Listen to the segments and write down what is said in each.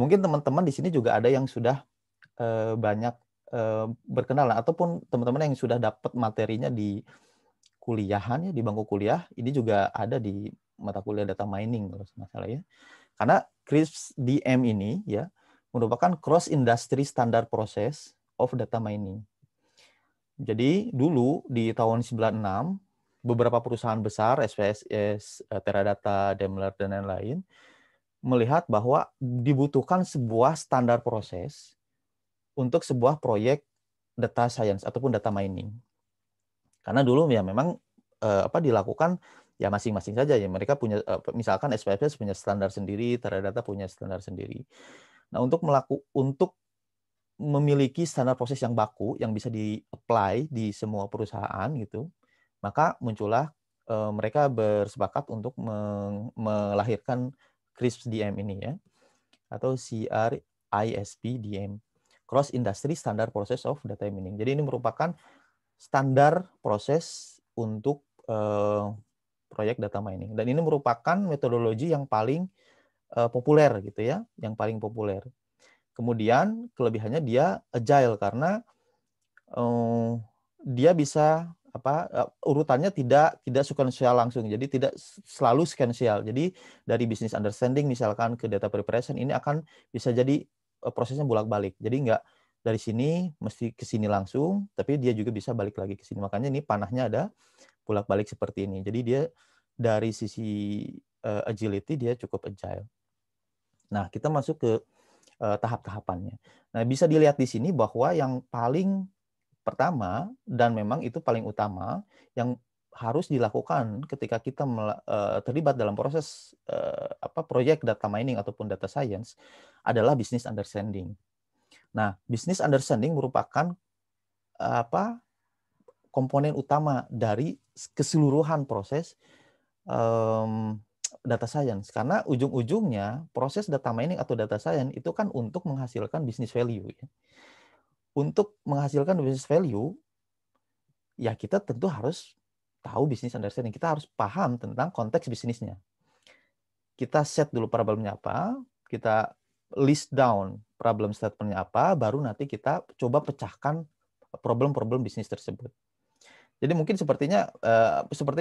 mungkin teman-teman di sini juga ada yang sudah banyak berkenalan, ataupun teman-teman yang sudah dapat materinya di kuliahan ya, di bangku kuliah, ini juga ada di mata kuliah data mining kalau nggak salah ya. Karena CRISP DM ini ya merupakan cross industry standard process of data mining. Jadi dulu di tahun 96 beberapa perusahaan besar SPSS, Teradata, Daimler dan lain-lain melihat bahwa dibutuhkan sebuah standar proses untuk sebuah proyek data science ataupun data mining. Karena dulu ya memang dilakukan ya masing-masing saja ya. Mereka punya misalkan SPSS punya standar sendiri, Teradata punya standar sendiri. Nah, untuk memiliki standar proses yang baku yang bisa di-apply di semua perusahaan gitu, maka muncullah mereka bersepakat untuk melahirkan CRISP DM ini ya, atau CRISP DM, Cross Industry Standard Process of Data Mining. Jadi ini merupakan standar proses untuk proyek data mining, dan ini merupakan metodologi yang paling populer gitu ya, yang paling populer. Kemudian kelebihannya dia agile karena dia bisa urutannya tidak sequential langsung, jadi tidak selalu sequential. Jadi dari business understanding misalkan ke data preparation ini akan bisa jadi prosesnya bolak-balik. Jadi nggak dari sini mesti ke sini langsung, tapi dia juga bisa balik lagi ke sini. Makanya ini panahnya ada bolak-balik seperti ini. Jadi dia dari sisi agility dia cukup agile. Nah, kita masuk ke tahap-tahapannya. Nah, bisa dilihat di sini bahwa yang paling pertama dan memang itu paling utama yang harus dilakukan ketika kita terlibat dalam proses proyek data mining ataupun data science adalah business understanding. Nah, business understanding merupakan komponen utama dari keseluruhan proses data science, karena ujung-ujungnya proses data mining atau data science itu kan untuk menghasilkan business value ya. Untuk menghasilkan business value ya kita tentu harus tahu business understanding, kita harus paham tentang konteks bisnisnya. Kita set dulu problemnya apa, kita list down problem statementnya apa, baru nanti kita coba pecahkan problem-problem bisnis tersebut. Jadi mungkin sepertinya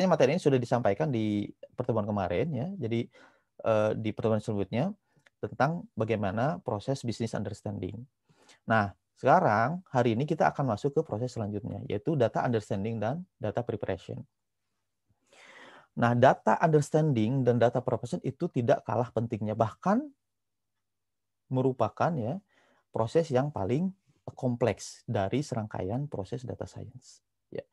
materi ini sudah disampaikan di pertemuan kemarin ya. Jadi di pertemuan selanjutnya tentang bagaimana proses business understanding. Nah, sekarang hari ini kita akan masuk ke proses selanjutnya, yaitu data understanding dan data preparation. Nah, data understanding dan data preparation itu tidak kalah pentingnya, bahkan merupakan ya proses yang paling kompleks dari serangkaian proses data science. Ya.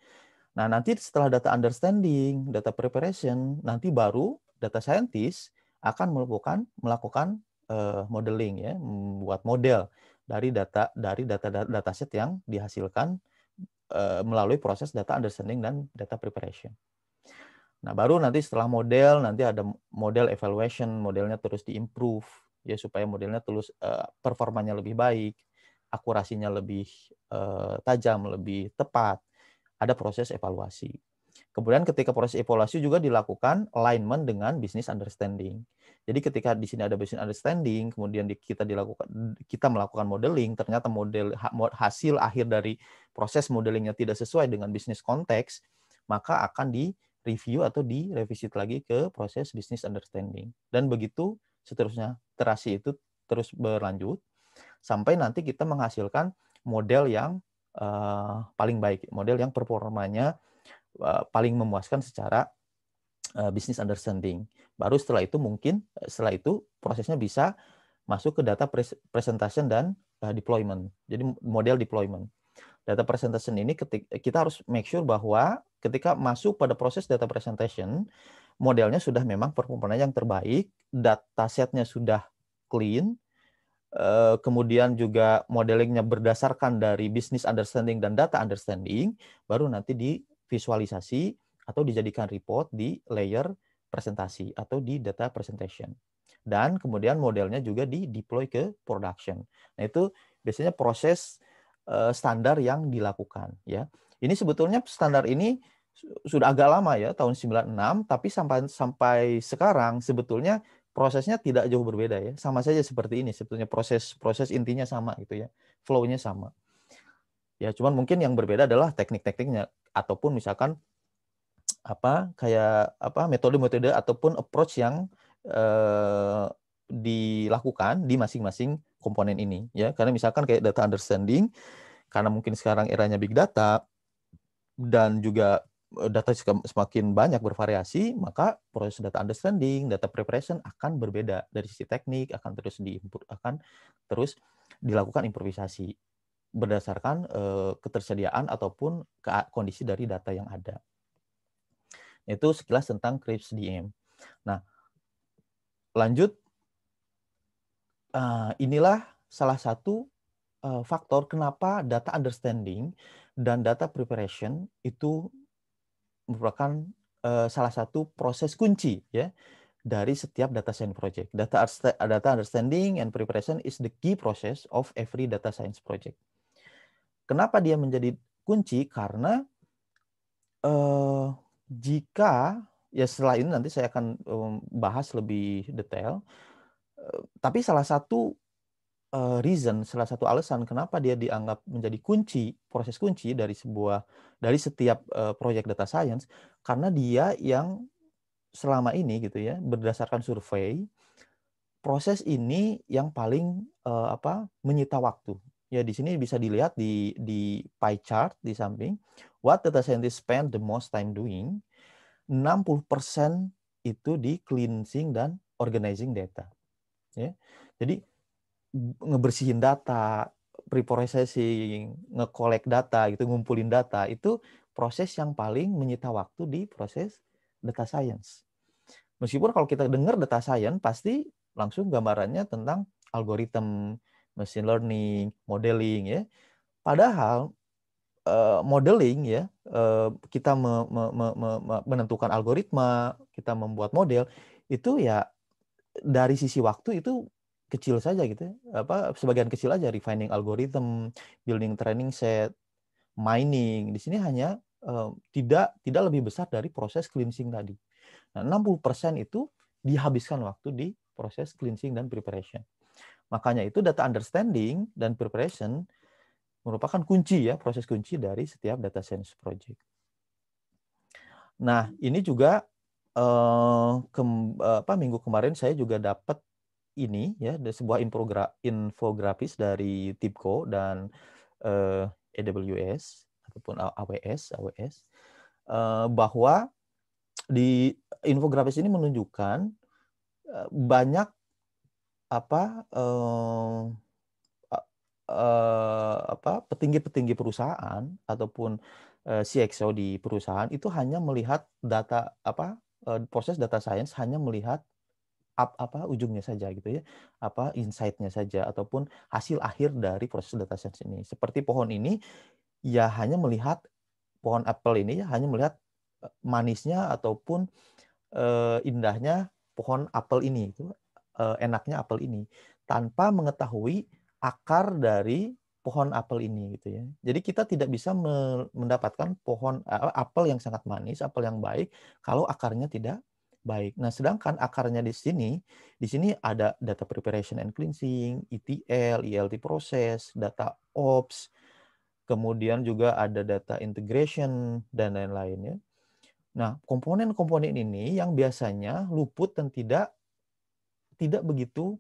Nah, nanti setelah data understanding, data preparation, nanti baru data scientist akan melakukan modeling ya, membuat model dari dataset yang dihasilkan melalui proses data understanding dan data preparation. Nah, baru nanti setelah model nanti ada model evaluation, modelnya terus diimprove ya supaya modelnya terus performanya lebih baik, akurasinya lebih tajam, lebih tepat. Ada proses evaluasi. Kemudian ketika proses evaluasi juga dilakukan alignment dengan business understanding. Jadi ketika di sini ada business understanding, kemudian kita melakukan modeling, ternyata hasil akhir dari proses modelingnya tidak sesuai dengan business konteks, maka akan di-review atau direvisi lagi ke proses business understanding. Dan begitu seterusnya, iterasi itu terus berlanjut sampai nanti kita menghasilkan model yang paling baik, model yang performanya paling memuaskan secara business understanding. Baru setelah itu prosesnya bisa masuk ke data presentation dan deployment. Jadi model deployment. Data presentation ini kita harus make sure bahwa ketika masuk pada proses data presentation, modelnya sudah memang performanya yang terbaik, datasetnya sudah clean, kemudian juga modelingnya berdasarkan dari business understanding dan data understanding, baru nanti divisualisasi atau dijadikan report di layer presentasi atau di data presentation. Dan kemudian modelnya juga di-deploy ke production. Nah, itu biasanya proses standar yang dilakukan ya. Ini sebetulnya standar ini sudah agak lama ya, tahun 96, tapi sampai sekarang sebetulnya prosesnya tidak jauh berbeda ya, sama saja seperti ini sebetulnya, proses intinya sama gitu ya, flow-nya sama. Ya, cuman mungkin yang berbeda adalah teknik-tekniknya ataupun misalkan metode-metode ataupun approach yang dilakukan di masing-masing komponen ini ya. Karena misalkan kayak data understanding, karena mungkin sekarang eranya big data dan juga data semakin banyak bervariasi, maka proses data understanding, data preparation akan berbeda dari sisi teknik, akan terus dilakukan improvisasi berdasarkan ketersediaan ataupun kondisi dari data yang ada. Itu sekilas tentang Krebs DM. Nah, lanjut, inilah salah satu faktor kenapa data understanding dan data preparation itu merupakan salah satu proses kunci ya dari setiap data science project. Data understanding and preparation is the key process of every data science project. Kenapa dia menjadi kunci? Karena jika ya setelah ini nanti saya akan bahas lebih detail. Tapi salah satu salah satu alasan kenapa dia dianggap menjadi proses kunci dari setiap proyek data science, karena dia yang selama ini gitu ya, berdasarkan survei, proses ini yang paling menyita waktu. Ya di sini bisa dilihat di pie chart di samping, what data scientists spend the most time doing, 60% itu di cleansing dan organizing data. Ya. Jadi ngebersihin data, pre-processing, nge-collect data, gitu, ngumpulin data, itu proses yang paling menyita waktu di proses data science. Meskipun kalau kita dengar data science, pasti langsung gambarannya tentang algoritma, machine learning, modeling, ya. Padahal modeling, ya, kita menentukan algoritma, kita membuat model, itu ya dari sisi waktu itu kecil saja gitu ya. Sebagian kecil aja, refining algorithm, building training set, mining. Di sini hanya tidak lebih besar dari proses cleansing tadi. Nah, 60% itu dihabiskan waktu di proses cleansing dan preparation. Makanya itu data understanding dan preparation merupakan kunci ya, proses kunci dari setiap data science project. Nah, ini juga minggu kemarin saya juga dapat ini ya, sebuah infografis dari TIBCO dan AWS ataupun AWS bahwa di infografis ini menunjukkan banyak petinggi-petinggi perusahaan ataupun CXO di perusahaan itu hanya melihat data proses data science, hanya melihat ujungnya saja gitu ya, insight-nya saja ataupun hasil akhir dari proses data science ini. Seperti pohon ini ya hanya melihat pohon apel ini ya hanya melihat manisnya ataupun indahnya pohon apel ini, itu enaknya apel ini, tanpa mengetahui akar dari pohon apel ini gitu ya. Jadi kita tidak bisa mendapatkan pohon apel yang sangat manis, apel yang baik kalau akarnya tidak baik. Nah, sedangkan akarnya di sini ada data preparation and cleansing, ETL, ELT proses, data ops, kemudian juga ada data integration dan lain-lain ya. Nah, komponen-komponen ini yang biasanya luput dan tidak begitu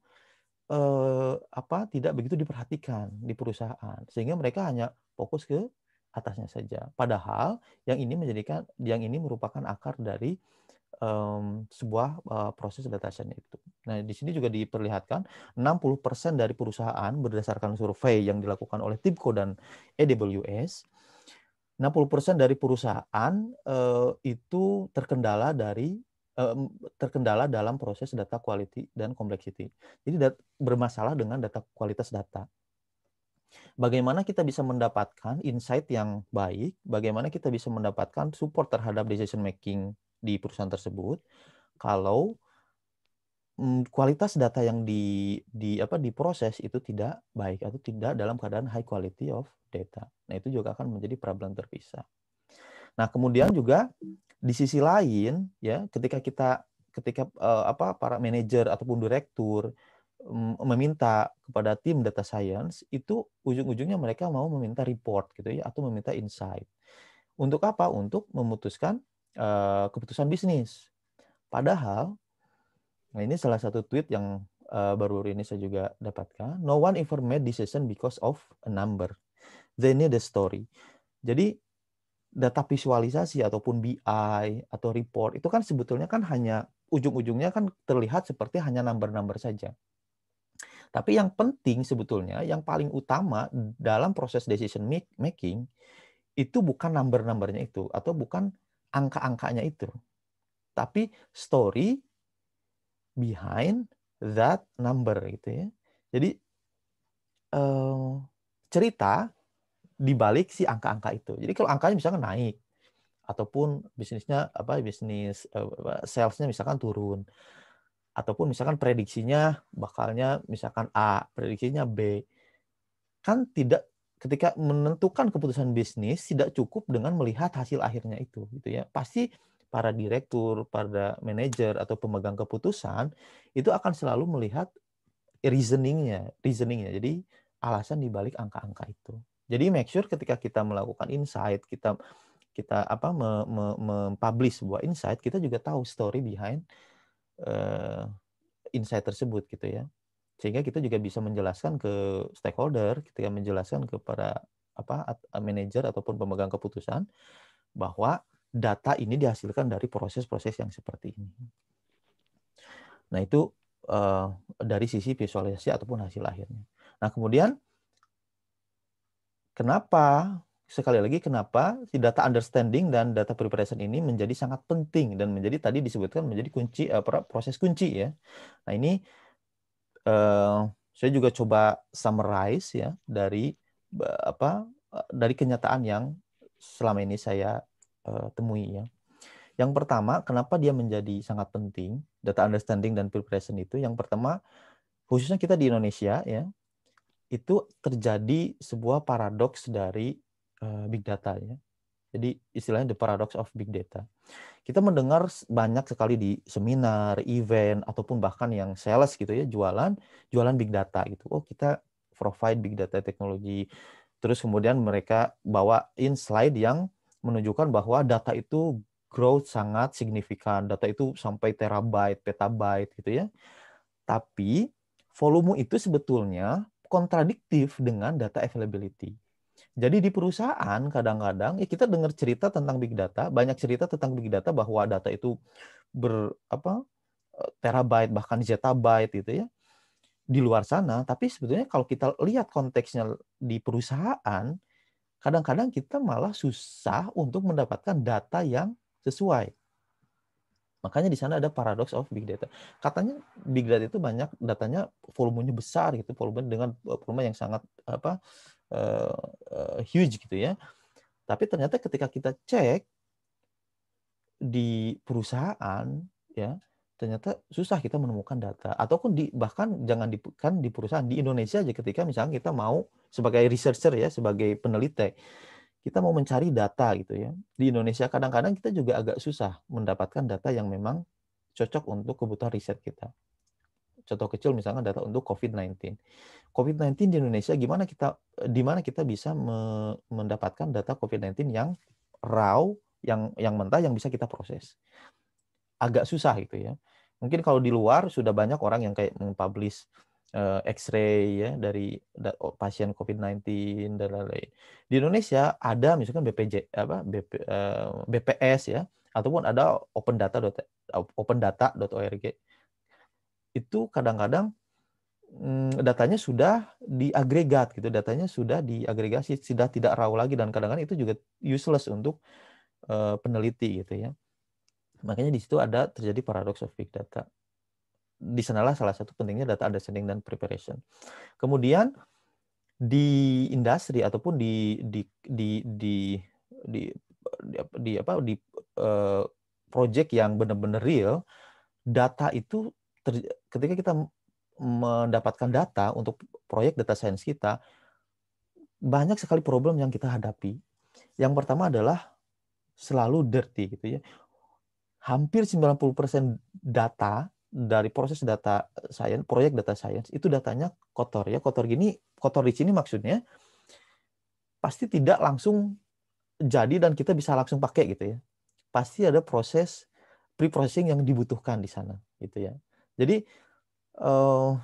diperhatikan di perusahaan, sehingga mereka hanya fokus ke atasnya saja. Padahal yang ini merupakan akar dari sebuah proses data science itu. Nah, di sini juga diperlihatkan 60% dari perusahaan berdasarkan survei yang dilakukan oleh TIBCO dan AWS, 60% dari perusahaan itu terkendala dalam proses data quality dan complexity. Jadi bermasalah dengan kualitas data. Bagaimana kita bisa mendapatkan insight yang baik, bagaimana kita bisa mendapatkan support terhadap decision making di perusahaan tersebut kalau kualitas data yang diproses itu tidak baik atau tidak dalam keadaan high quality of data. Nah, itu juga akan menjadi problem terpisah. Nah, kemudian juga di sisi lain ya, ketika kita ketika para manajer ataupun direktur meminta kepada tim data science, itu ujung-ujungnya mereka mau meminta report gitu ya, atau meminta insight. Untuk apa? Untuk memutuskan keputusan bisnis. Padahal, nah ini salah satu tweet yang baru ini saya juga dapatkan. No one ever made decision because of a number. They need a story. Jadi data visualisasi ataupun BI atau report itu kan sebetulnya kan hanya ujung-ujungnya kan terlihat seperti hanya number-number saja. Tapi yang penting sebetulnya, yang paling utama dalam proses decision making itu bukan number-numbernya itu atau bukan angka-angkanya itu, tapi story behind that number gitu ya. Jadi cerita di balik si angka-angka itu. Jadi kalau angkanya misalkan naik ataupun bisnisnya bisnis salesnya misalkan turun, ataupun misalkan prediksinya bakalnya misalkan A, prediksinya B, kan tidak, ketika menentukan keputusan bisnis tidak cukup dengan melihat hasil akhirnya itu gitu ya. Pasti para direktur, para manajer atau pemegang keputusan itu akan selalu melihat reasoningnya. Jadi alasan di balik angka-angka itu. Jadi make sure ketika kita melakukan insight, kita mempublish sebuah insight, kita juga tahu story behind insight tersebut gitu ya. Sehingga kita juga bisa menjelaskan ke stakeholder, ketika menjelaskan ke para manajer ataupun pemegang keputusan bahwa data ini dihasilkan dari proses-proses yang seperti ini. Nah, itu dari sisi visualisasi ataupun hasil akhirnya. Nah, kemudian kenapa si data understanding dan data preparation ini menjadi sangat penting dan menjadi tadi disebutkan menjadi kunci proses kunci ya. Nah, ini saya juga coba summarize ya dari kenyataan yang selama ini saya temui ya. Yang pertama, kenapa dia menjadi sangat penting data understanding dan preparation itu? Yang pertama, khususnya kita di Indonesia ya, itu terjadi sebuah paradoks dari big data ya. Jadi istilahnya the paradox of big data. Kita mendengar banyak sekali di seminar, event, ataupun bahkan yang sales gitu ya, jualan big data gitu. Oh, kita provide big data teknologi. Terus kemudian mereka bawain slide yang menunjukkan bahwa data itu growth sangat signifikan. Data itu sampai terabyte, petabyte gitu ya. Tapi volume itu sebetulnya kontradiktif dengan data availability. Jadi di perusahaan kadang-kadang kita dengar cerita tentang big data, banyak cerita tentang big data bahwa data itu terabyte bahkan zettabyte gitu ya di luar sana. Tapi sebetulnya kalau kita lihat konteksnya di perusahaan, kadang-kadang kita malah susah untuk mendapatkan data yang sesuai. Makanya di sana ada paradox of big data. Katanya big data itu banyak datanya volumenya besar gitu, volume yang sangat huge gitu ya. Tapi ternyata ketika kita cek di perusahaan ya, ternyata susah kita menemukan data. Ataupun bahkan jangan di perusahaan, di Indonesia aja ketika misalnya kita mau sebagai researcher ya, sebagai peneliti, kita mau mencari data gitu ya. Di Indonesia kadang-kadang kita juga agak susah mendapatkan data yang memang cocok untuk kebutuhan riset kita. Contoh kecil misalnya data untuk COVID-19. COVID-19 di Indonesia di mana kita bisa mendapatkan data COVID-19 yang raw, yang mentah, yang bisa kita proses. Agak susah gitu ya. Mungkin kalau di luar sudah banyak orang yang kayak mempublish X-ray ya dari pasien COVID-19 dan lain-lain. Di Indonesia ada misalkan BPS ya, ataupun ada opendata.org. Itu kadang-kadang datanya sudah diagregat gitu, datanya sudah diagregasi, sudah tidak raw lagi, dan kadang-kadang itu juga useless untuk peneliti gitu ya. Makanya di situ ada terjadi paradox of big data. Di sanalah salah satu pentingnya data understanding dan preparation. Kemudian di industri ataupun di project yang benar-benar real, data itu ketika kita mendapatkan data untuk proyek data science kita, banyak sekali problem yang kita hadapi. Yang pertama adalah selalu dirty gitu ya. hampir 90% data dari proses data science, proyek data science itu datanya kotor ya. Kotor di sini maksudnya pasti tidak langsung jadi dan kita bisa langsung pakai gitu ya. Pasti ada proses pre-processing yang dibutuhkan di sana gitu ya. Jadi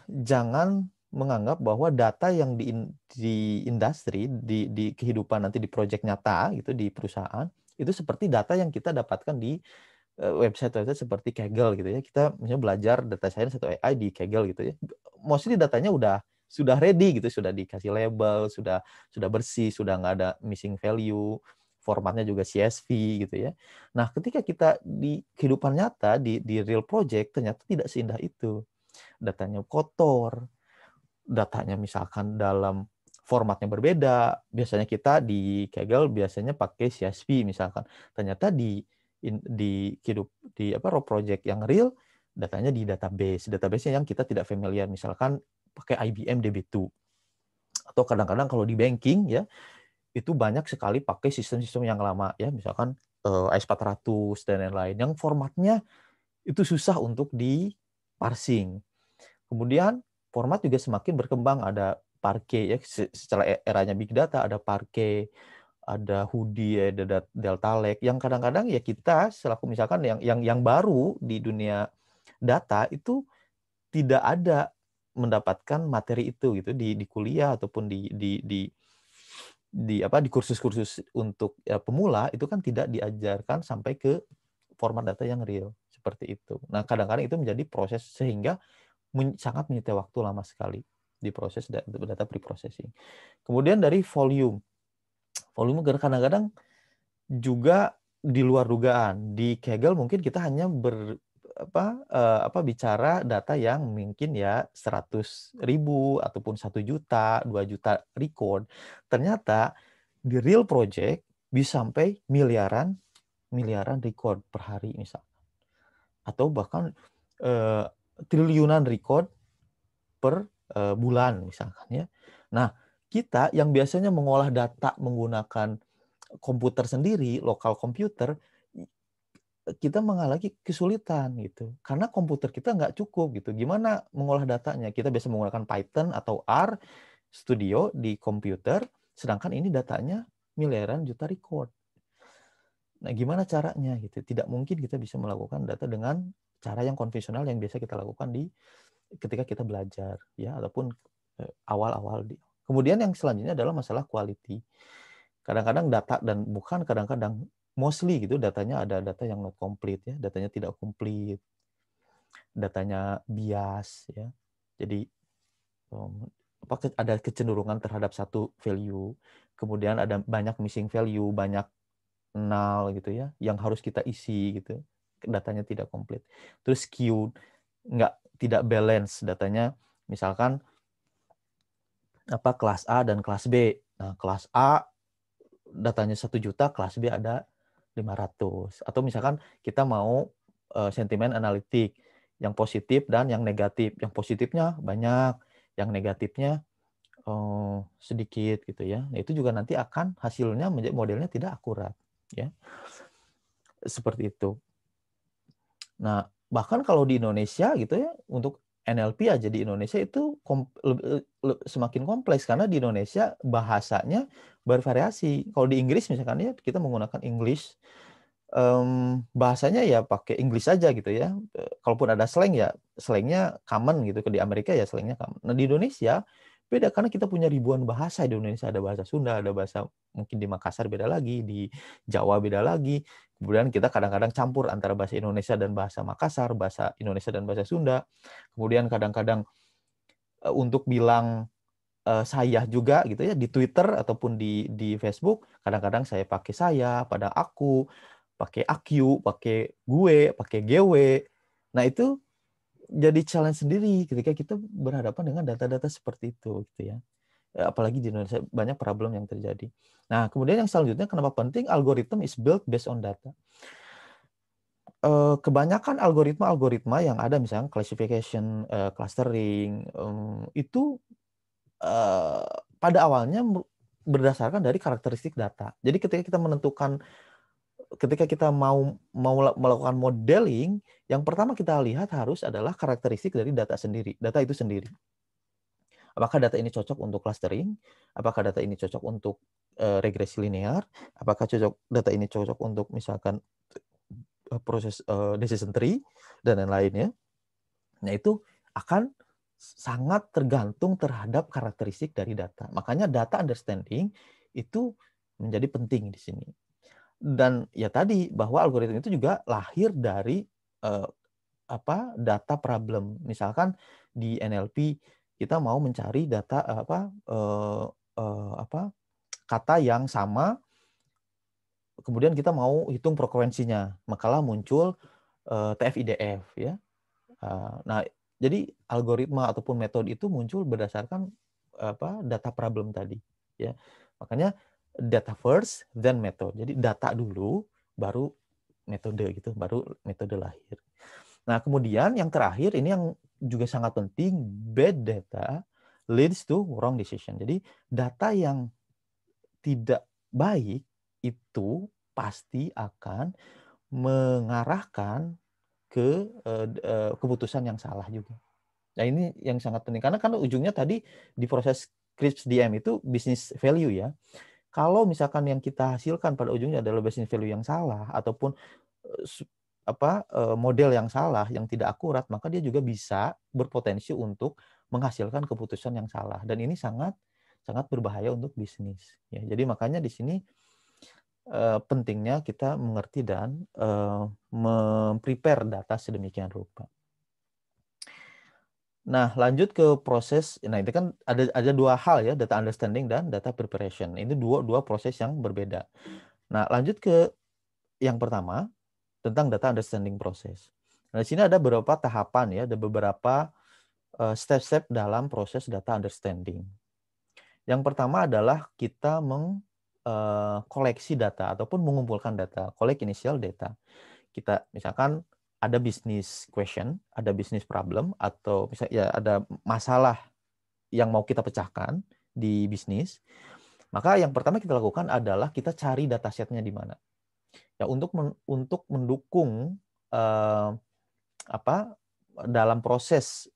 jangan menganggap bahwa data yang di industri, di kehidupan nanti di proyek nyata gitu di perusahaan itu seperti data yang kita dapatkan di website seperti Kaggle gitu ya. Kita misalnya belajar data science atau AI di Kaggle gitu ya. Mostly datanya sudah ready gitu, sudah dikasih label, sudah bersih, sudah nggak ada missing value, formatnya juga CSV gitu ya. Nah, ketika kita di kehidupan nyata di real project ternyata tidak seindah itu. Datanya kotor, datanya misalkan dalam formatnya berbeda. Biasanya kita di Kaggle biasanya pakai CSV misalkan. Ternyata di raw project yang real datanya di database-nya yang kita tidak familiar, misalkan pakai IBM DB2. Atau kadang-kadang kalau di banking ya itu banyak sekali pakai sistem-sistem yang lama ya, misalkan AS400 dan lain-lain yang formatnya itu susah untuk di parsing. Kemudian format juga semakin berkembang, ada Parquet ya, secara eranya big data ada Parquet, ada Hudi, ada Delta Lake yang kadang-kadang ya kita selaku misalkan yang baru di dunia data itu tidak ada mendapatkan materi itu gitu di kuliah ataupun di kursus-kursus untuk pemula itu kan tidak diajarkan sampai ke format data yang real seperti itu. Nah, kadang-kadang itu menjadi proses sehingga sangat menyita waktu lama sekali di proses data pre-processing. Kemudian dari volume kadang-kadang juga di luar dugaan. Di Kaggle mungkin kita hanya bicara data yang mungkin ya 100.000 ataupun 1 juta, 2 juta record. Ternyata di real project bisa sampai miliaran record per hari misalnya. Atau bahkan triliunan record per bulan misalkan ya. Nah, kita yang biasanya mengolah data menggunakan komputer sendiri, lokal komputer, kita mengalami kesulitan gitu. Karena komputer kita nggak cukup gitu. Gimana mengolah datanya? Kita biasa menggunakan Python atau R Studio di komputer, sedangkan ini datanya miliaran juta record. Nah, gimana caranya gitu? Tidak mungkin kita bisa melakukan data dengan cara yang konvensional yang biasa kita lakukan ketika kita belajar ya ataupun awal-awal. Kemudian yang selanjutnya adalah masalah quality. Kadang-kadang data dan bukan kadang-kadang mostly gitu datanya ada data yang not complete ya, datanya tidak complete. Datanya bias ya. Jadi ada kecenderungan terhadap satu value, kemudian ada banyak missing value, banyak null gitu ya, yang harus kita isi gitu. Datanya tidak komplit. Terus skewed, tidak balance datanya. Misalkan kelas A dan kelas B. Nah, kelas A datanya 1 juta, kelas B ada 500. Atau misalkan kita mau sentimen analitik, yang positif dan yang negatif. Yang positifnya banyak, yang negatifnya sedikit gitu ya. Nah, itu juga nanti akan hasilnya menjadi modelnya tidak akurat ya. Seperti itu. Nah, bahkan kalau di Indonesia gitu ya, untuk NLP aja di Indonesia itu semakin kompleks karena di Indonesia bahasanya bervariasi. Kalau di Inggris misalkan ya kita menggunakan English, bahasanya ya pakai English aja gitu ya. Kalaupun ada slang ya slangnya common gitu. Di Amerika ya slangnya common. Nah, di Indonesia beda karena kita punya ribuan bahasa di Indonesia. Ada bahasa Sunda, ada bahasa mungkin di Makassar beda lagi, di Jawa beda lagi. Kemudian kita kadang-kadang campur antara bahasa Indonesia dan bahasa Makassar, bahasa Indonesia dan bahasa Sunda. Kemudian kadang-kadang untuk bilang saya juga gitu ya di Twitter ataupun di Facebook, kadang-kadang saya pakai saya, pada aku, pakai aku, pakai gue, pakai GW. Nah, itu jadi challenge sendiri ketika kita berhadapan dengan data-data seperti itu gitu ya. Apalagi di Indonesia banyak problem yang terjadi. Nah, kemudian yang selanjutnya kenapa penting algorithm is built based on data. Kebanyakan algoritma yang ada misalnya classification, clustering itu pada awalnya berdasarkan dari karakteristik data. Jadi ketika kita menentukan ketika kita mau melakukan modeling, yang pertama kita lihat harus adalah karakteristik dari data itu sendiri. Apakah data ini cocok untuk clustering? Apakah data ini cocok untuk regresi linear? Apakah data ini cocok untuk misalkan proses decision tree dan lain-lainnya? Nah, itu akan sangat tergantung terhadap karakteristik dari data. Makanya data understanding itu menjadi penting di sini. Dan ya tadi bahwa algoritma itu juga lahir dari data problem. Misalkan di NLP kita mau mencari data kata yang sama, kemudian kita mau hitung frekuensinya, makalah muncul TF-IDF ya. Nah, jadi algoritma ataupun metode itu muncul berdasarkan data problem tadi ya. Makanya data first then method. Jadi data dulu baru metode gitu, baru metode lahir. Nah, kemudian yang terakhir ini yang juga sangat penting, bad data leads to wrong decision. Jadi data yang tidak baik itu pasti akan mengarahkan ke keputusan yang salah juga. Nah, ini yang sangat penting karena kan ujungnya tadi di proses CRISP DM itu business value ya. Kalau misalkan yang kita hasilkan pada ujungnya adalah business value yang salah ataupun model yang salah, yang tidak akurat, maka dia juga bisa berpotensi untuk menghasilkan keputusan yang salah. Dan ini sangat sangat berbahaya untuk bisnis. Ya, jadi makanya di sini pentingnya kita mengerti dan memprepare data sedemikian rupa. Nah, lanjut ke proses. Nah, itu kan ada dua hal ya, data understanding dan data preparation. Ini dua proses yang berbeda. Nah, lanjut ke yang pertama tentang data understanding proses. Nah, di sini ada beberapa tahapan ya, ada beberapa step-step dalam proses data understanding. Yang pertama adalah kita mengkoleksi data ataupun mengumpulkan data, collect initial data. Kita misalkan ada business question, ada business problem, atau misalnya ya ada masalah yang mau kita pecahkan di bisnis, maka yang pertama kita lakukan adalah kita cari datasetnya di mana. Ya, untuk mendukung dalam proses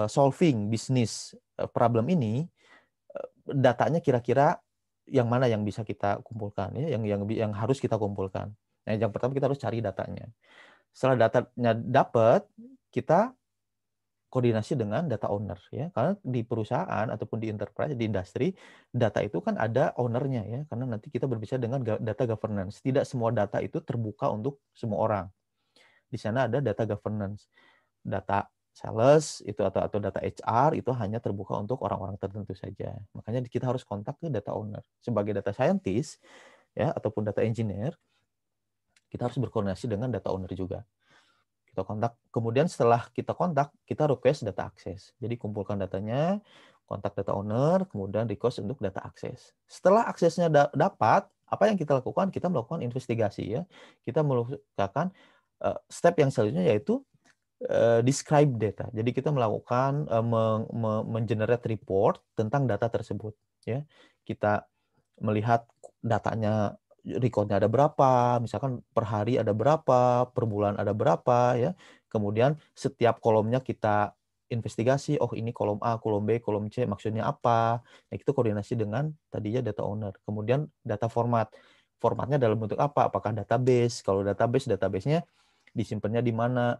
solving bisnis problem ini, datanya kira-kira yang mana yang bisa kita kumpulkan ya, yang harus kita kumpulkan. Nah, yang pertama kita harus cari datanya. Setelah datanya dapat, kita koordinasi dengan data owner ya, karena di perusahaan ataupun di enterprise, di industri, data itu kan ada ownernya ya, karena nanti kita berbicara dengan data governance. Tidak semua data itu terbuka untuk semua orang. Di sana ada data governance, data sales itu atau data HR itu hanya terbuka untuk orang-orang tertentu saja. Makanya kita harus kontak ke data owner. Sebagai data scientist ya ataupun data engineer, kita harus berkoordinasi dengan data owner juga. Kita kontak, kemudian setelah kita kontak, kita request data access. Jadi kumpulkan datanya, kontak data owner, kemudian request untuk data access. Setelah aksesnya dapat, apa yang kita lakukan? Kita melakukan investigasi ya. Kita melakukan step yang selanjutnya yaitu describe data. Jadi kita melakukan mengenerate report tentang data tersebut ya. Kita melihat datanya, recordnya ada berapa, misalkan per hari ada berapa, per bulan ada berapa ya. Kemudian setiap kolomnya kita investigasi, oh ini kolom A, kolom B, kolom C maksudnya apa. Nah, itu koordinasi dengan tadinya data owner. Kemudian data formatnya dalam bentuk apa? Apakah database? Kalau database-nya disimpannya di mana?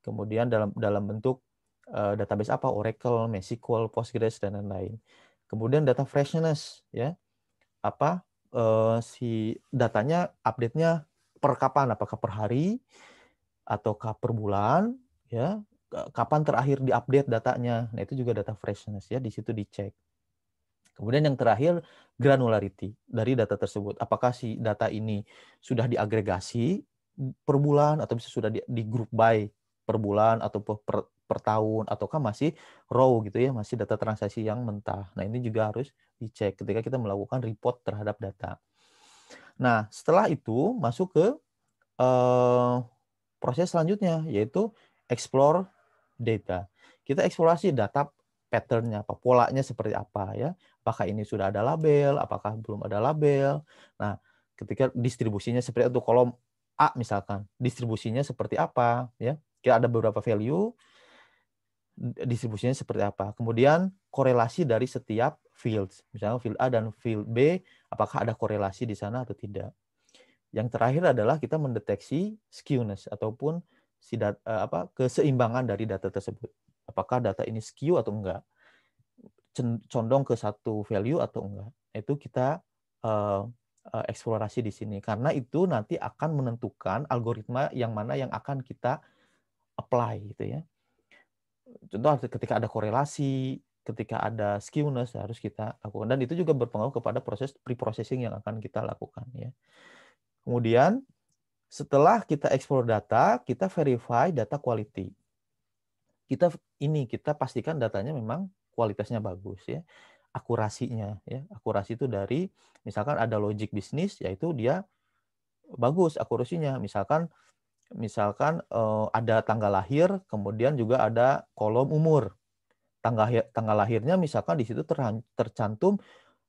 Kemudian dalam bentuk database apa? Oracle, MySQL, Postgres dan lain-lain. Kemudian data freshness ya. Si datanya update-nya per kapan? Apakah per hari ataukah per bulan ya? Kapan terakhir diupdate datanya? Nah, itu juga data freshness ya, di situ dicek. Kemudian yang terakhir granularity dari data tersebut. Apakah si data ini sudah diagregasi per bulan atau bisa sudah di group by per bulan atau per tahun, ataukah masih raw gitu ya, masih data transaksi yang mentah. Nah, ini juga harus dicek ketika kita melakukan report terhadap data. Nah, setelah itu masuk ke proses selanjutnya, yaitu explore data. Kita eksplorasi data pattern-nya, polanya seperti apa ya. Apakah ini sudah ada label, apakah belum ada label. Nah, ketika distribusinya seperti itu, kolom A misalkan, distribusinya seperti apa, ya. Kita ada beberapa value, distribusinya seperti apa. Kemudian korelasi dari setiap fields, misalnya field A dan field B, apakah ada korelasi di sana atau tidak. Yang terakhir adalah kita mendeteksi skewness ataupun keseimbangan dari data tersebut. Apakah data ini skew atau enggak, condong ke satu value atau enggak. Itu kita eksplorasi di sini, karena itu nanti akan menentukan algoritma yang mana yang akan kita apply gitu ya. Contoh ketika ada korelasi, ketika ada skewness harus kita lakukan, dan itu juga berpengaruh kepada proses pre-processing yang akan kita lakukan ya. Kemudian setelah kita explore data, kita verify data quality. Kita pastikan datanya memang kualitasnya bagus ya. Akurasinya ya. Akurasi itu dari misalkan ada logic bisnis, yaitu dia bagus akurasinya. Misalkan ada tanggal lahir, kemudian juga ada kolom umur. Tanggal lahirnya misalkan di situ tercantum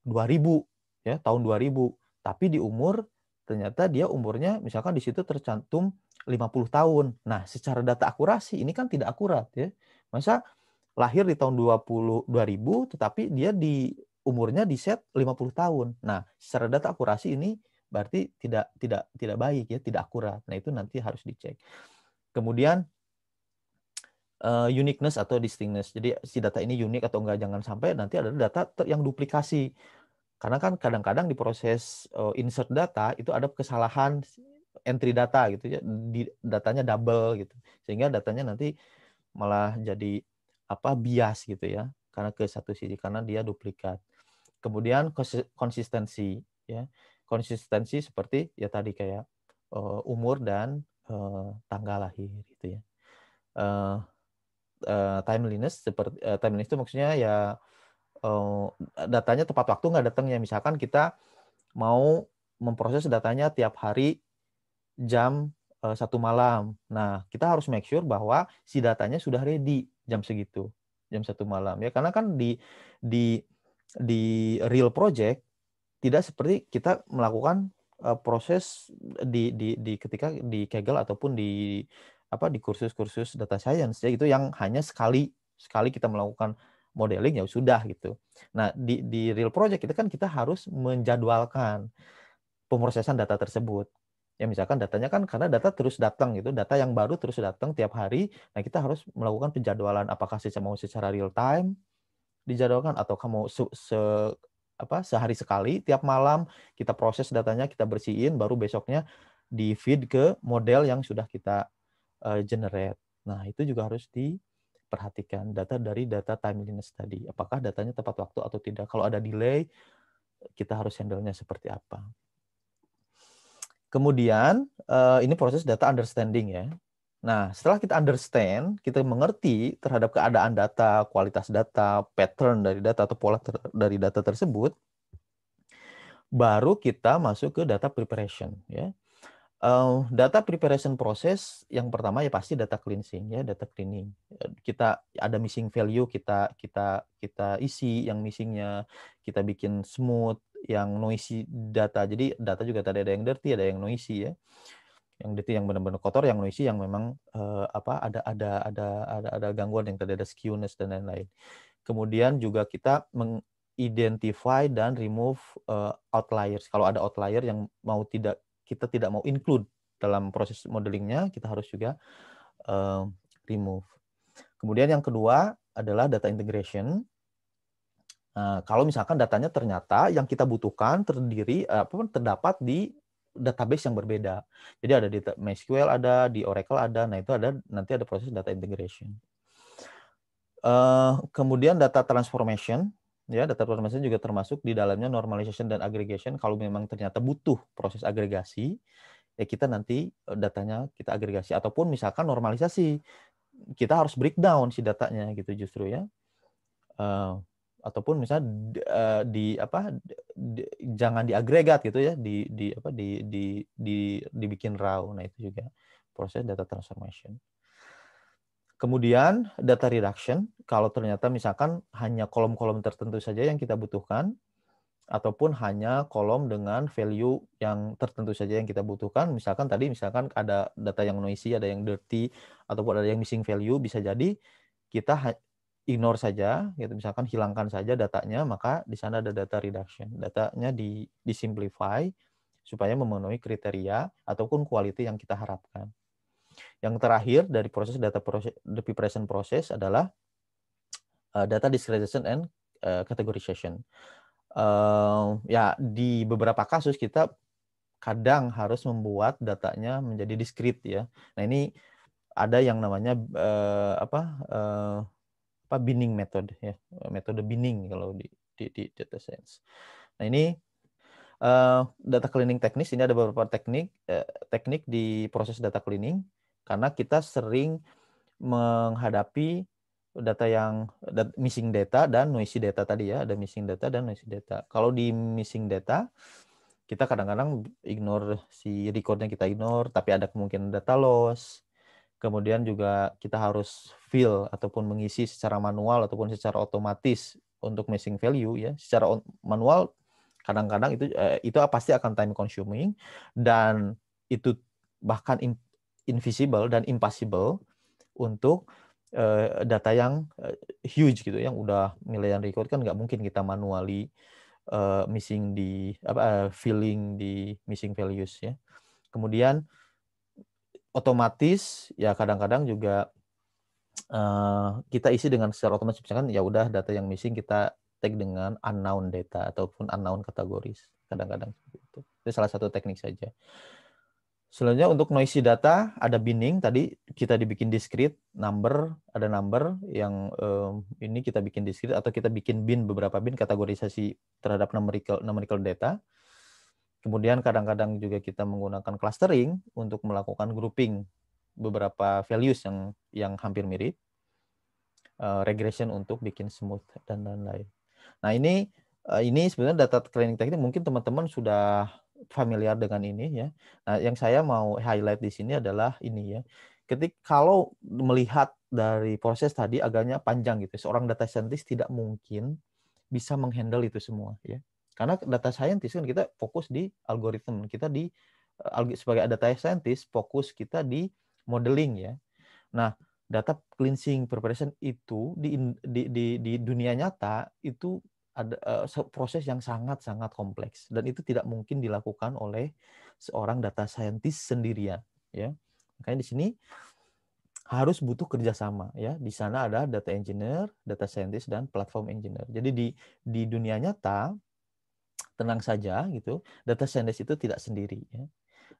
2000 ya, tahun 2000. Tapi di umur ternyata dia umurnya misalkan di situ tercantum 50 tahun. Nah, secara data akurasi ini kan tidak akurat ya. Masa lahir di tahun 2000 tetapi dia di umurnya di set 50 tahun. Nah, secara data akurasi ini berarti tidak baik ya, tidak akurat. Nah, itu nanti harus dicek. Kemudian uniqueness atau distinctness. Jadi si data ini unik atau enggak, jangan sampai nanti ada data yang duplikasi. Karena kan kadang-kadang di proses insert data itu ada kesalahan entry data gitu ya, datanya double gitu. Sehingga datanya nanti malah jadi bias gitu ya. Karena ke satu sisi karena dia duplikat. Kemudian konsistensi ya. Konsistensi seperti ya tadi kayak umur dan tanggal lahir gitu ya. Timeliness itu maksudnya ya datanya tepat waktu nggak datangnya. Misalkan kita mau memproses datanya tiap hari jam 1 malam. Nah, kita harus make sure bahwa si datanya sudah ready jam segitu, jam 1 malam ya. Karena kan di real project tidak seperti kita melakukan proses ketika di Kaggle ataupun di kursus-kursus data science ya, itu yang hanya sekali kita melakukan modeling ya sudah gitu. Nah, di real project kita harus menjadwalkan pemrosesan data tersebut. Ya misalkan datanya kan karena data terus datang gitu, data yang baru terus datang tiap hari. Nah, kita harus melakukan penjadwalan apakah mau secara real time dijadwalkan atau kamu sehari sekali, tiap malam kita proses datanya, kita bersihin, baru besoknya di feed ke model yang sudah kita generate. Nah, itu juga harus diperhatikan data dari data timeliness tadi. Apakah datanya tepat waktu atau tidak? Kalau ada delay, kita harus handle-nya seperti apa. Kemudian, ini proses data understanding ya. Nah, setelah kita understand, kita mengerti terhadap keadaan data, kualitas data, pattern dari data atau pola dari data tersebut, baru kita masuk ke data preparation ya. Data preparation proses yang pertama ya pasti data cleansing ya, data cleaning. Kita ada missing value, kita isi yang missingnya, kita bikin smooth, yang noisy data. Jadi data juga tadi ada yang dirty, ada yang noisy ya. Yang dirty yang benar-benar kotor, yang noisy yang memang ada gangguan, yang tadi ada skewness dan lain-lain. Kemudian juga kita mengidentify dan remove outliers. Kalau ada outlier yang kita tidak mau include dalam proses modelingnya, kita harus juga remove. Kemudian yang kedua adalah data integration. Nah, kalau misalkan datanya ternyata yang kita butuhkan terdapat di database yang berbeda. Jadi ada di MySQL, ada di Oracle, ada. Nah, itu nanti ada proses data integration. Kemudian data transformation. Ya, data transformation juga termasuk di dalamnya normalization dan aggregation. Kalau memang ternyata butuh proses agregasi, ya kita nanti datanya kita agregasi. Ataupun misalkan normalisasi, kita harus breakdown si datanya gitu justru ya. Ataupun misalnya jangan diagregat gitu ya, dibikin raw. Nah, itu juga proses data transformation. Kemudian data reduction, kalau ternyata misalkan hanya kolom-kolom tertentu saja yang kita butuhkan, ataupun hanya kolom dengan value yang tertentu saja yang kita butuhkan. Misalkan ada data yang noisy, ada yang dirty, ataupun ada yang missing value, bisa jadi kita ignore saja, gitu. Misalkan hilangkan saja datanya, maka di sana ada data reduction. Datanya disimplify supaya memenuhi kriteria ataupun quality yang kita harapkan. Yang terakhir dari proses data preparation process adalah data discretization and categorization. Ya, di beberapa kasus kita kadang harus membuat datanya menjadi discrete ya. Nah, ini ada yang namanya binning method ya, metode binning kalau di data science. Nah, ini data cleaning teknis, ini ada beberapa teknik di proses data cleaning karena kita sering menghadapi data yang missing data dan noisy data tadi ya, ada missing data dan noisy data. Kalau di missing data kita kadang-kadang ignore si recordnya, kita ignore, tapi ada kemungkinan data loss. Kemudian juga kita harus fill ataupun mengisi secara manual ataupun secara otomatis untuk missing value ya. Secara manual kadang-kadang itu pasti akan time consuming dan itu bahkan invisible dan impossible untuk data yang huge gitu, yang udah miliaran record kan nggak mungkin kita manually missing filling di missing values ya. Kemudian otomatis ya kadang-kadang juga kita isi dengan secara otomatis, misalkan ya udah data yang missing kita tag dengan unknown data ataupun unknown kategoris kadang-kadang itu. Itu salah satu teknik saja. Selanjutnya untuk noisy data ada binning, tadi kita dibikin discrete, ada number yang ini kita bikin discrete atau kita bikin beberapa bin kategorisasi terhadap numerical data. Kemudian kadang-kadang juga kita menggunakan clustering untuk melakukan grouping beberapa values yang hampir mirip, regression untuk bikin smooth dan lain-lain. Nah, ini sebenarnya data cleaning teknik mungkin teman-teman sudah familiar dengan ini ya. Nah, yang saya mau highlight di sini adalah ini ya. Kalau melihat dari proses tadi agaknya panjang gitu. Seorang data scientist tidak mungkin bisa menghandle itu semua ya. Karena data scientist kan kita fokus di algoritma, kita sebagai data scientist fokus kita di modeling ya. Nah, data cleansing preparation itu di dunia nyata itu ada proses yang sangat-sangat kompleks dan itu tidak mungkin dilakukan oleh seorang data scientist sendirian ya. Makanya di sini harus butuh kerjasama ya. Di sana ada data engineer, data scientist dan platform engineer. Jadi di dunia nyata tenang saja gitu, data scientist itu tidak sendiri ya.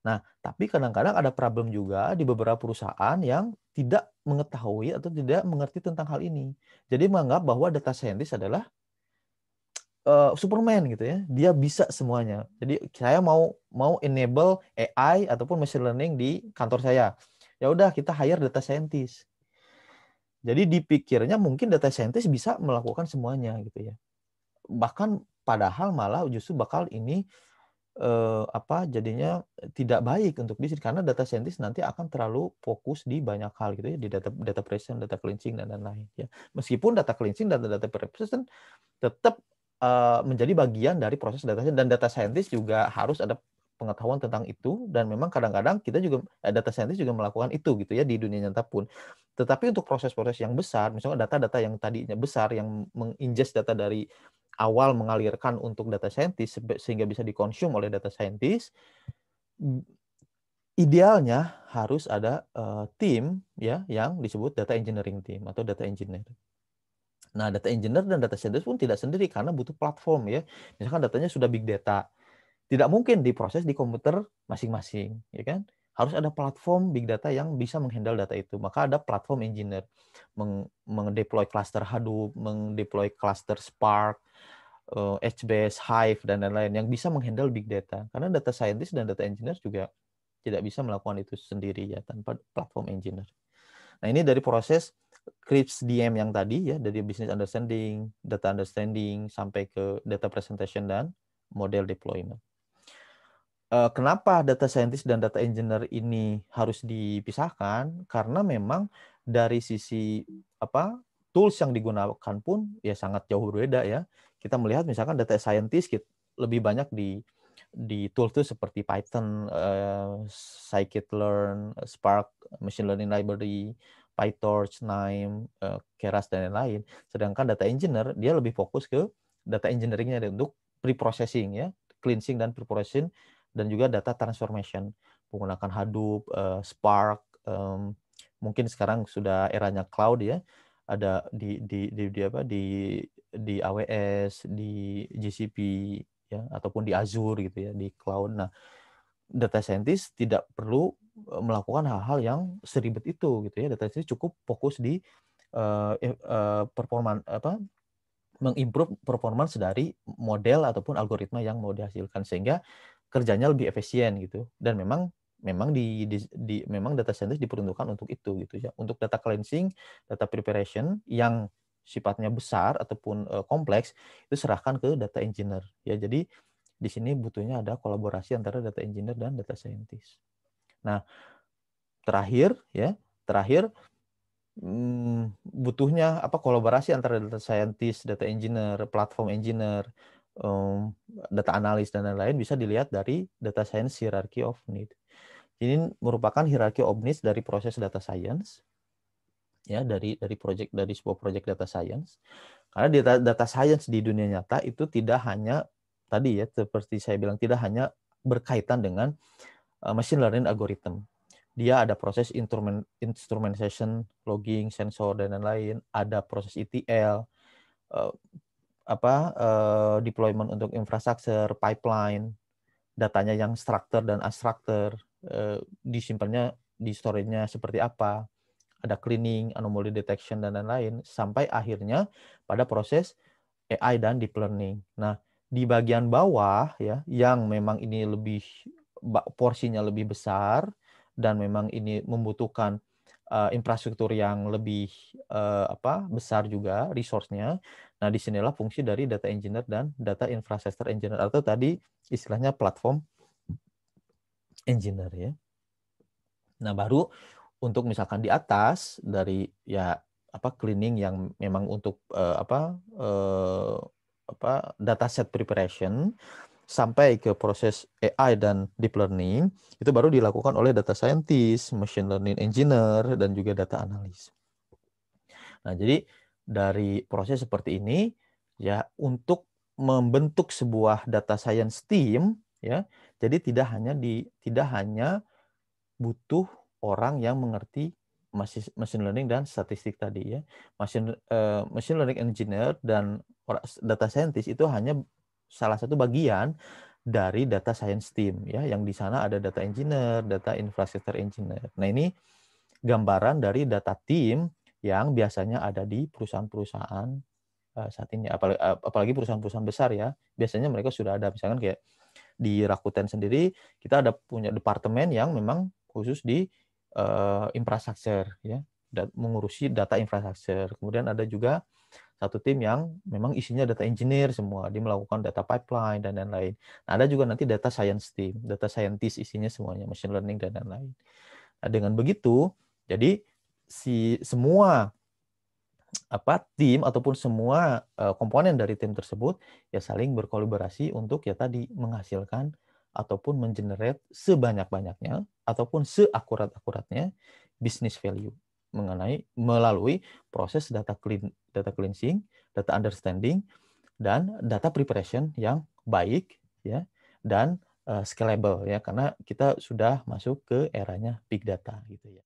Nah, tapi kadang-kadang ada problem juga di beberapa perusahaan yang tidak mengetahui atau tidak mengerti tentang hal ini. Jadi menganggap bahwa data scientist adalah Superman gitu ya, dia bisa semuanya. Jadi saya mau enable AI ataupun machine learning di kantor saya. Ya udah kita hire data scientist. Jadi dipikirnya mungkin data scientist bisa melakukan semuanya gitu ya. Bahkan padahal malah justru bakal ini jadinya tidak baik untuk di sini karena data scientist nanti akan terlalu fokus di banyak hal gitu ya, di data preparation, data cleansing dan lain-lain ya. Meskipun data cleansing dan data preparation tetap menjadi bagian dari proses data science dan data scientist juga harus ada pengetahuan tentang itu dan memang kadang-kadang kita juga data scientist juga melakukan itu gitu ya di dunia nyata pun. Tetapi untuk proses-proses yang besar, misalnya data-data yang tadinya besar yang mengingest data dari awal mengalirkan untuk data scientist sehingga bisa dikonsum oleh data scientist, idealnya harus ada tim ya yang disebut data engineering team atau data engineer. Nah, data engineer dan data scientist pun tidak sendiri karena butuh platform ya. Misalkan datanya sudah big data, tidak mungkin diproses di komputer masing-masing, ya kan? Harus ada platform big data yang bisa menghandle data itu. Maka ada platform engineer, mengdeploy cluster Hadoop, mengdeploy cluster Spark, HBase, Hive dan lain-lain yang bisa menghandle big data. Karena data scientist dan data engineer juga tidak bisa melakukan itu sendiri ya tanpa platform engineer. Nah, ini dari proses Krebs DM yang tadi ya, dari business understanding, data understanding sampai ke data presentation dan model deployment. Kenapa data scientist dan data engineer ini harus dipisahkan? Karena memang dari sisi tools yang digunakan pun ya sangat jauh berbeda ya. Kita melihat misalkan data scientist lebih banyak di tool seperti Python, scikit-learn, Spark, machine learning library, PyTorch, KNIME, Keras dan lain-lain. Sedangkan data engineer dia lebih fokus ke data engineering-nya untuk pre-processing ya, cleansing dan pre-processing, dan juga data transformation menggunakan Hadoop, Spark, mungkin sekarang sudah eranya cloud ya, ada di AWS, di GCP ya, ataupun di Azure gitu ya, di cloud. Nah, data scientist tidak perlu melakukan hal-hal yang seribet itu gitu ya. Data scientist cukup fokus di mengimprove performance dari model ataupun algoritma yang mau dihasilkan, sehingga kerjanya lebih efisien gitu. Dan memang memang data scientist diperuntukkan untuk itu gitu ya. Untuk data cleansing, data preparation yang sifatnya besar ataupun kompleks, itu serahkan ke data engineer ya. Jadi di sini butuhnya ada kolaborasi antara data engineer dan data scientist. Nah, terakhir butuhnya kolaborasi antara data scientist, data engineer, platform engineer, data analis dan lain-lain bisa dilihat dari data science hierarchy of need. Ini merupakan hierarchy of needs dari proses data science ya, dari sebuah project data science. Karena data science di dunia nyata itu tidak hanya tadi ya, seperti saya bilang, tidak hanya berkaitan dengan machine learning algorithm. Dia ada proses instrumentation, logging, sensor dan lain-lain, ada proses ETL, deployment untuk infrastruktur, pipeline, datanya yang structured dan unstructured, disimpannya di storage-nya seperti apa, ada cleaning, anomaly detection dan lain-lain, sampai akhirnya pada proses AI dan deep learning. Nah, di bagian bawah ya, yang memang ini porsinya lebih besar dan memang ini membutuhkan infrastruktur yang lebih besar juga resource-nya. Nah, disinilah fungsi dari data engineer dan data infrastructure engineer, atau tadi istilahnya platform engineer ya. Nah, baru untuk misalkan di atas dari ya cleaning yang memang untuk dataset preparation sampai ke proses AI dan deep learning, itu baru dilakukan oleh data scientist, machine learning engineer, dan juga data analis. Nah, jadi dari proses seperti ini ya, untuk membentuk sebuah data science team ya, jadi tidak hanya butuh orang yang mengerti machine learning dan statistik tadi ya. Machine learning engineer dan data scientist itu hanya salah satu bagian dari data science team ya, yang di sana ada data engineer, data infrastructure engineer. Nah, ini gambaran dari data team yang biasanya ada di perusahaan-perusahaan saat ini, apalagi perusahaan-perusahaan besar ya. Biasanya mereka sudah ada, misalkan kayak di Rakuten sendiri kita ada punya departemen yang memang khusus di infrastruktur ya, mengurusi data infrastruktur. Kemudian ada juga satu tim yang memang isinya data engineer semua, dia melakukan data pipeline dan lain-lain. Nah, ada juga nanti data science team, data scientist isinya semuanya machine learning dan lain-lain. Nah, dengan begitu, jadi semua tim ataupun semua komponen dari tim tersebut ya saling berkolaborasi untuk ya tadi menghasilkan ataupun mengenerate sebanyak-banyaknya ataupun seakurat-akuratnya business value melalui proses data cleansing, data understanding, dan data preparation yang baik ya, dan scalable ya, karena kita sudah masuk ke eranya big data gitu ya.